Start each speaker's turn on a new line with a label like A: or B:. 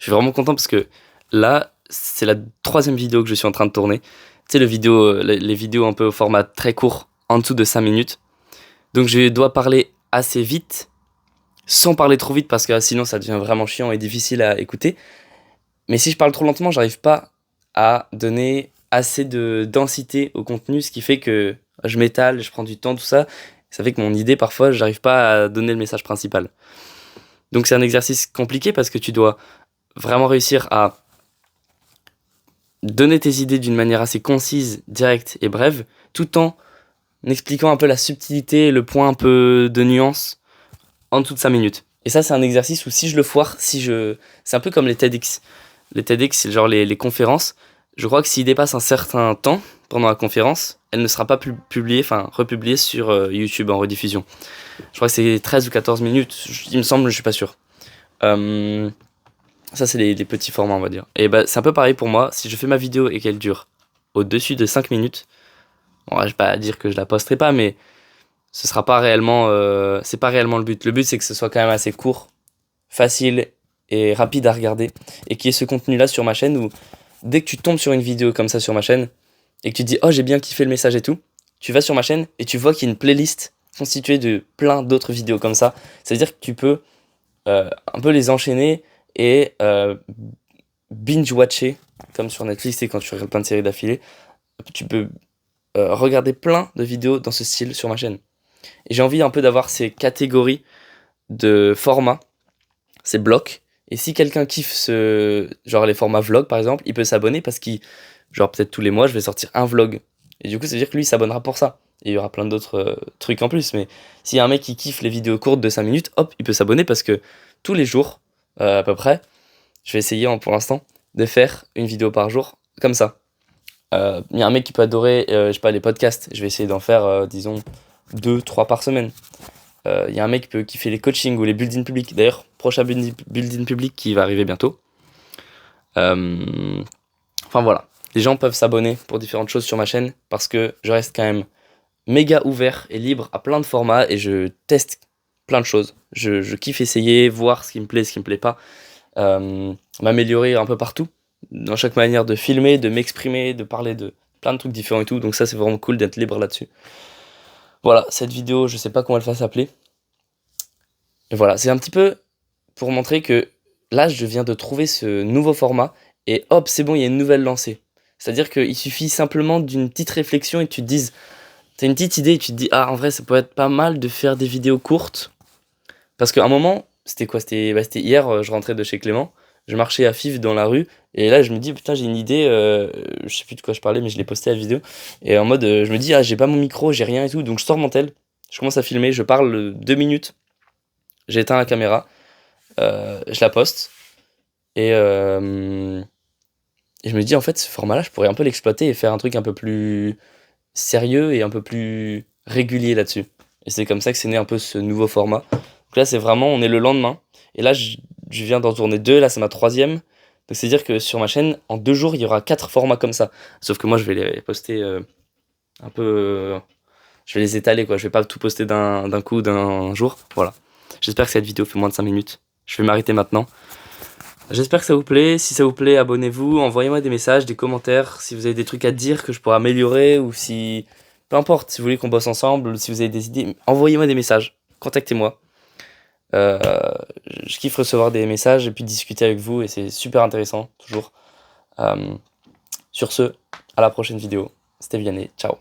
A: Je suis vraiment content parce que là, c'est la 3e vidéo que je suis en train de tourner. Tu sais, les vidéos un peu au format très court, en dessous de 5 minutes. Donc je dois parler assez vite, sans parler trop vite parce que sinon ça devient vraiment chiant et difficile à écouter. Mais si je parle trop lentement, j'arrive pas à donner assez de densité au contenu, ce qui fait que je m'étale, je prends du temps, tout ça. Ça fait que mon idée, parfois, j'arrive pas à donner le message principal. Donc c'est un exercice compliqué parce que tu dois vraiment réussir à donner tes idées d'une manière assez concise, directe et brève, tout en expliquant un peu la subtilité et le point un peu de nuance en dessous de 5 minutes. Et ça, c'est un exercice où si je le foire, c'est un peu comme les TEDx. Les TEDx, c'est genre les conférences. Je crois que s'il dépasse un certain temps pendant la conférence, elle ne sera pas republiée sur YouTube en rediffusion. Je crois que c'est 13 ou 14 minutes, il me semble, je suis pas sûr. Ça, c'est les petits formats, on va dire. Et bah, c'est un peu pareil pour moi. Si je fais ma vidéo et qu'elle dure au-dessus de 5 minutes, bon, je vais pas dire que je la posterai pas, mais ce sera pas réellement, c'est pas réellement le but. Le but, c'est que ce soit quand même assez court, facile et rapide à regarder. Et qu'il y ait ce contenu-là sur ma chaîne où, dès que tu tombes sur une vidéo comme ça sur ma chaîne, et que tu te dis, oh, j'ai bien kiffé le message et tout, tu vas sur ma chaîne et tu vois qu'il y a une playlist constituée de plein d'autres vidéos comme ça. C'est-à-dire que tu peux un peu les enchaîner et binge-watcher, comme sur Netflix et quand tu regardes plein de séries d'affilée. Tu peux regarder plein de vidéos dans ce style sur ma chaîne. Et j'ai envie un peu d'avoir ces catégories de formats, ces blocs. Et si quelqu'un kiffe genre les formats vlog par exemple, il peut s'abonner parce genre peut-être tous les mois, je vais sortir un vlog. Et du coup, ça veut dire que lui, il s'abonnera pour ça. Et il y aura plein d'autres trucs en plus. Mais s'il y a un mec qui kiffe les vidéos courtes de 5 minutes, hop, il peut s'abonner parce que tous les jours, à peu près, je vais essayer pour l'instant de faire une vidéo par jour comme ça. Il y a un mec qui peut adorer, je sais pas, les podcasts. Je vais essayer d'en faire, disons, 2-3 par semaine. Il y a un mec qui fait les coachings ou les build-in publics. D'ailleurs, prochain build-in public qui va arriver bientôt. Enfin voilà, les gens peuvent s'abonner pour différentes choses sur ma chaîne parce que je reste quand même méga ouvert et libre à plein de formats et je teste plein de choses. Je kiffe essayer, voir ce qui me plaît, ce qui me plaît pas, m'améliorer un peu partout, dans chaque manière de filmer, de m'exprimer, de parler de plein de trucs différents et tout. Donc ça, c'est vraiment cool d'être libre là-dessus. Voilà, cette vidéo, je sais pas comment elle va s'appeler. Et voilà, c'est un petit peu pour montrer que là, je viens de trouver ce nouveau format et hop, c'est bon, il y a une nouvelle lancée. C'est-à-dire qu'il suffit simplement d'une petite réflexion et que tu te dises, t'as une petite idée et tu te dis, ah, en vrai, ça pourrait être pas mal de faire des vidéos courtes. Parce qu'à un moment, c'était quoi? C'était hier, je rentrais de chez Clément, je marchais à Fives dans la rue, et là, je me dis, putain, j'ai une idée, je sais plus de quoi je parlais, mais je l'ai posté à la vidéo. Et en mode, je me dis, ah, j'ai pas mon micro, j'ai rien et tout, donc je sors mon tel, je commence à filmer, je parle 2 minutes, j'ai éteint la caméra, je la poste, et je me dis, en fait, ce format-là, je pourrais un peu l'exploiter et faire un truc un peu plus sérieux et un peu plus régulier là-dessus. Et c'est comme ça que c'est né un peu ce nouveau format. Donc là, c'est vraiment, on est le lendemain. Et là, je viens d'en tourner 2, là, c'est ma 3e. Donc c'est-à-dire que sur ma chaîne, en 2 jours, il y aura 4 formats comme ça. Sauf que moi, je vais les poster un peu... je vais les étaler, quoi. Je vais pas tout poster d'un coup, d'un jour. Voilà. J'espère que cette vidéo fait moins de 5 minutes. Je vais m'arrêter maintenant. J'espère que ça vous plaît. Si ça vous plaît, abonnez-vous, envoyez-moi des messages, des commentaires, si vous avez des trucs à dire que je pourrais améliorer ou si... Peu importe, si vous voulez qu'on bosse ensemble, si vous avez des idées, envoyez-moi des messages, contactez-moi. Euh, je kiffe recevoir des messages et puis discuter avec vous et c'est super intéressant, toujours. Sur ce, à la prochaine vidéo. C'était Vianney, ciao.